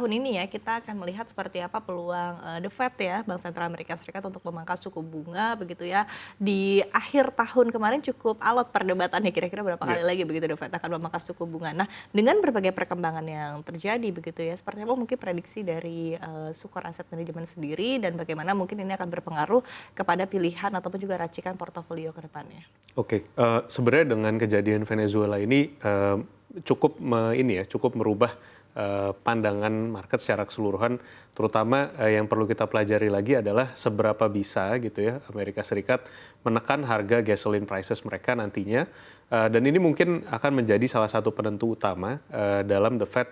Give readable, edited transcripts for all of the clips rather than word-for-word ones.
Tahun ini ya, kita akan melihat seperti apa peluang, The Fed ya, Bank Sentral Amerika Serikat untuk memangkas suku bunga begitu ya. Di akhir tahun kemarin cukup alot perdebatannya, kira-kira berapa Iya. kali lagi begitu The Fed akan memangkas suku bunga. Nah, dengan berbagai perkembangan yang terjadi begitu ya, seperti apa mungkin prediksi dari, Sukor Asset Management sendiri dan bagaimana mungkin ini akan berpengaruh kepada pilihan ataupun juga racikan portofolio ke depannya? Oke, sebenarnya dengan kejadian Venezuela ini, cukup merubah, pandangan market secara keseluruhan, terutama, yang perlu kita pelajari lagi adalah seberapa bisa gitu ya Amerika Serikat menekan harga gasoline prices mereka nantinya, dan ini mungkin akan menjadi salah satu penentu utama, dalam The Fed,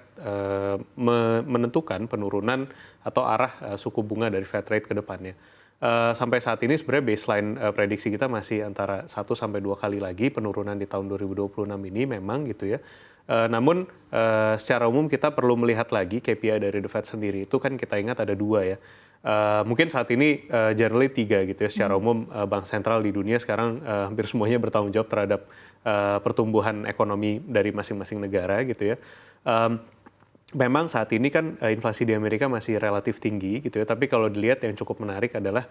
menentukan penurunan atau arah, suku bunga dari Fed rate ke depannya. Sampai saat ini sebenarnya baseline, prediksi kita masih antara 1 sampai 2 kali lagi penurunan di tahun 2026 ini memang gitu ya. Namun, secara umum kita perlu melihat lagi KPI dari The Fed sendiri itu kan kita ingat ada 2 ya. Mungkin saat ini, generally 3 gitu ya secara umum, bank sentral di dunia sekarang, hampir semuanya bertanggung jawab terhadap, pertumbuhan ekonomi dari masing-masing negara gitu ya. Mmm Memang saat ini kan, inflasi di Amerika masih relatif tinggi gitu ya, tapi kalau dilihat yang cukup menarik adalah,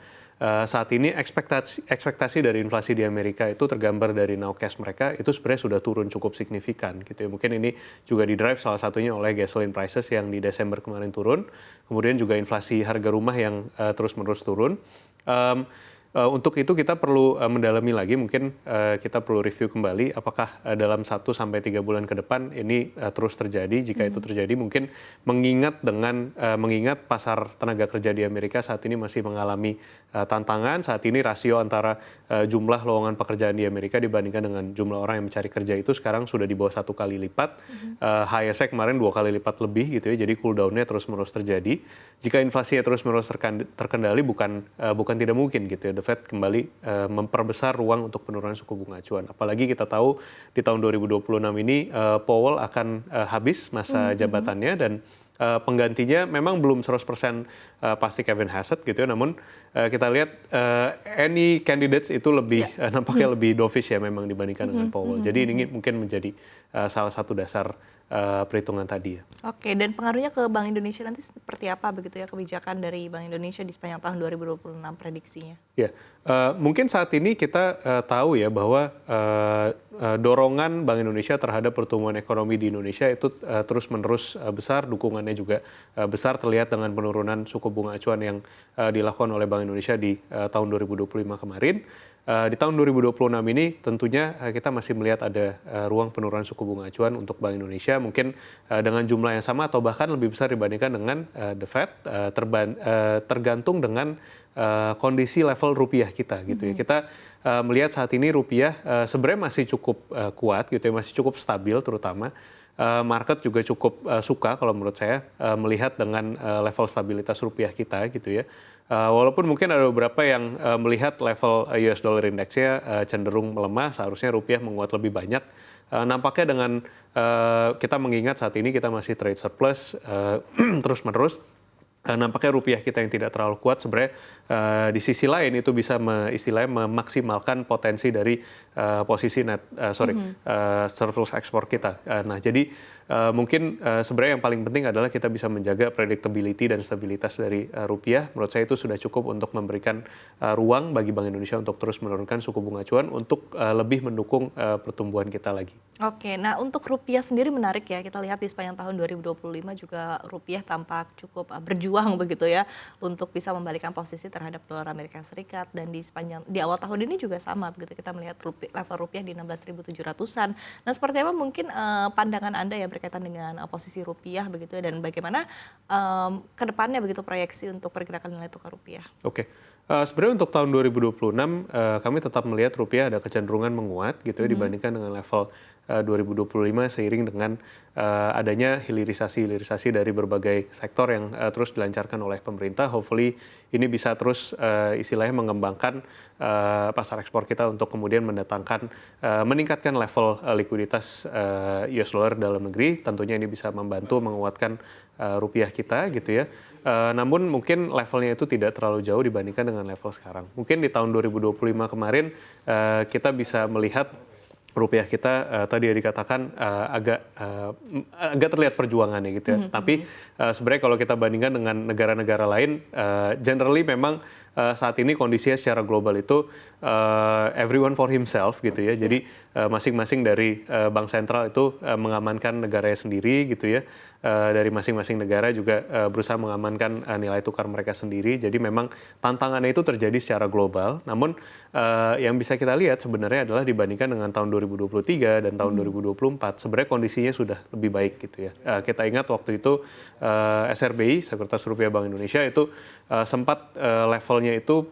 saat ini ekspektasi dari inflasi di Amerika itu tergambar dari nowcast mereka itu sebenarnya sudah turun cukup signifikan gitu ya. Mungkin ini juga di-drive salah satunya oleh gasoline prices yang di Desember kemarin turun, kemudian juga inflasi harga rumah yang, terus-menerus turun. Mmm, untuk itu kita perlu, mendalami lagi mungkin, kita perlu review kembali apakah, dalam 1 sampai 3 bulan ke depan ini, terus terjadi. Jika itu terjadi mungkin mengingat pasar tenaga kerja di Amerika saat ini masih mengalami, tantangan. Saat ini rasio antara, jumlah lowongan pekerjaan di Amerika dibandingkan dengan jumlah orang yang mencari kerja itu sekarang sudah di bawah 1 kali lipat, highest-nya kemarin 2 kali lipat lebih gitu ya, jadi cool down-nya terus-menerus terjadi. Jika inflasinya terus-menerus terkendali bukan tidak mungkin gitu ya, The Fed kembali, memperbesar ruang untuk penurunan suku bunga acuan. Apalagi kita tahu di tahun 2026 ini, Powell akan, habis masa Mhm. jabatannya dan, penggantinya memang belum 100%, pasti Kevin Hassett gitu ya, namun, kita lihat, any candidates itu lebih, Iya. nampaknya lebih dovish ya memang dibandingkan dengan Mhm Powell. mhm Jadi ini mhm. mungkin menjadi, salah satu dasar, perhitungan tadi ya. Oke, dan pengaruhnya ke Bank Indonesia nanti seperti apa begitu ya kebijakan dari Bank Indonesia di sepanjang tahun 2026 prediksinya? Ya, mungkin saat ini kita, tahu ya bahwa, dorongan Bank Indonesia terhadap pertumbuhan ekonomi di Indonesia itu, terus-menerus, besar, dukungannya juga, besar terlihat dengan penurunan suku bunga acuan yang, dilakukan oleh Bank Indonesia di, tahun 2025 kemarin. Di tahun 2026 ini tentunya, kita masih melihat ada, ruang penurunan suku bunga acuan untuk Bank Indonesia mungkin, dengan jumlah yang sama atau bahkan lebih besar dibandingkan dengan, The Fed, tergantung dengan, kondisi level rupiah kita gitu ya. Mhm. Kita, melihat saat ini rupiah, sebenarnya masih cukup, kuat gitu ya, masih cukup stabil terutama. Market juga cukup, suka kalau menurut saya, melihat dengan, level stabilitas rupiah kita gitu ya. Walaupun mungkin ada beberapa yang, melihat level, US dollar index-nya, cenderung melemah, seharusnya rupiah menguat lebih banyak. Nampaknya dengan, kita mengingat saat ini kita masih trade surplus, terus-menerus. Nampaknya rupiah kita yang tidak terlalu kuat sebenarnya, di sisi lain itu bisa istilahnya memaksimalkan potensi dari, posisi Mhm. surplus ekspor kita. Nah jadi, mungkin, sebenarnya yang paling penting adalah kita bisa menjaga predictability dan stabilitas dari, rupiah. Menurut saya itu sudah cukup untuk memberikan, ruang bagi Bank Indonesia untuk terus menurunkan suku bunga acuan untuk, lebih mendukung, pertumbuhan kita lagi. Oke, nah untuk rupiah sendiri menarik ya, kita lihat di sepanjang tahun 2025 juga rupiah tampak cukup berjuang begitu ya untuk bisa membalikan posisi terhadap dolar Amerika Serikat dan di awal tahun ini juga sama begitu kita melihat level rupiah di 16.700-an. Nah, seperti apa mungkin pandangan Anda ya berkaitan dengan posisi rupiah begitu ya dan bagaimana ke depannya begitu proyeksi untuk pergerakan nilai tukar rupiah? Oke, sebenarnya untuk tahun 2026, kami tetap melihat rupiah ada kecenderungan menguat gitu ya Mhm. dibandingkan dengan level, 2025 seiring dengan, adanya hilirisasi dari berbagai sektor yang, terus dilancarkan oleh pemerintah. Hopefully ini bisa terus, istilahnya mengembangkan, pasar ekspor kita untuk kemudian meningkatkan level, likuiditas, US dollar dalam negeri. Tentunya ini bisa membantu menguatkan, rupiah kita gitu ya. Namun mungkin levelnya itu tidak terlalu jauh dibandingkan dengan level sekarang. Mungkin di tahun 2025 kemarin, kita bisa melihat rupiah kita tadi ya dikatakan agak terlihat perjuangannya gitu ya. Tapi sebenarnya kalau kita bandingkan dengan negara-negara lain, generally memang saat ini kondisinya secara global itu everyone for himself gitu ya. Jadi masing-masing dari bank sentral itu mengamankan negaranya sendiri gitu ya. Dari masing-masing negara juga berusaha mengamankan nilai tukar mereka sendiri. Jadi memang tantangannya itu terjadi secara global. Namun yang bisa kita lihat sebenarnya adalah dibandingkan dengan tahun 2023 dan tahun 2024, sebenarnya kondisinya sudah lebih baik gitu ya. Kita ingat waktu itu SRBI, Sekuritas Rupiah Bank Indonesia itu sempat levelnya itu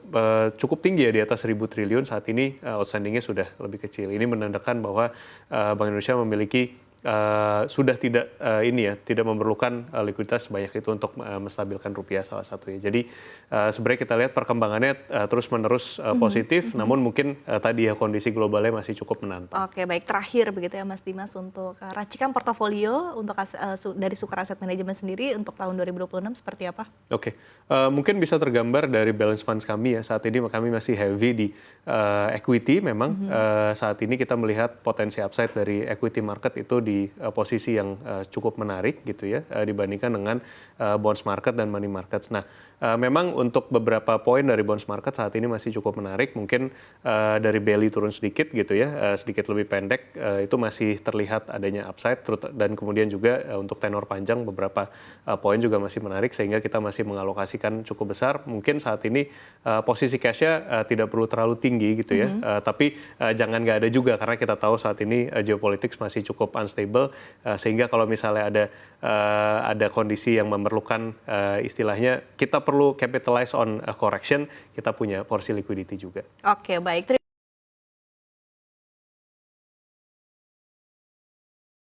cukup tinggi ya di atas 1.000 triliun. Saat ini outstandingnya sudah lebih kecil. Ini menandakan bahwa Bank Indonesia memiliki sudah tidak tidak memerlukan likuiditas sebanyak itu untuk menstabilkan rupiah salah satunya. Jadi sebenarnya kita lihat perkembangannya terus-menerus positif, namun mungkin tadi ya kondisi globalnya masih cukup menantang. Oke, baik, terakhir begitu ya Mas Dimas untuk racikan portofolio untuk dari Sukar Asset Management sendiri untuk tahun 2026 seperti apa? Oke, mungkin bisa tergambar dari balance funds kami ya. Saat ini kami masih heavy di equity memang. Saat ini kita melihat potensi upside dari equity market itu di posisi yang cukup menarik gitu ya, dibandingkan dengan bonds market dan money markets. Nah, memang untuk beberapa poin dari bonds market saat ini masih cukup menarik. Mungkin dari belly turun sedikit gitu ya, sedikit lebih pendek, itu masih terlihat adanya upside. Dan kemudian juga untuk tenor panjang beberapa poin juga masih menarik, sehingga kita masih mengalokasikan cukup besar. Mungkin saat ini posisi cash-nya tidak perlu terlalu tinggi gitu ya, tapi jangan nggak ada juga, karena kita tahu saat ini geopolitics masih cukup unstable, sehingga kalau misalnya ada kondisi yang memerlukan istilahnya kita perlu capitalize on correction, kita punya porsi liquidity juga. Oke, baik.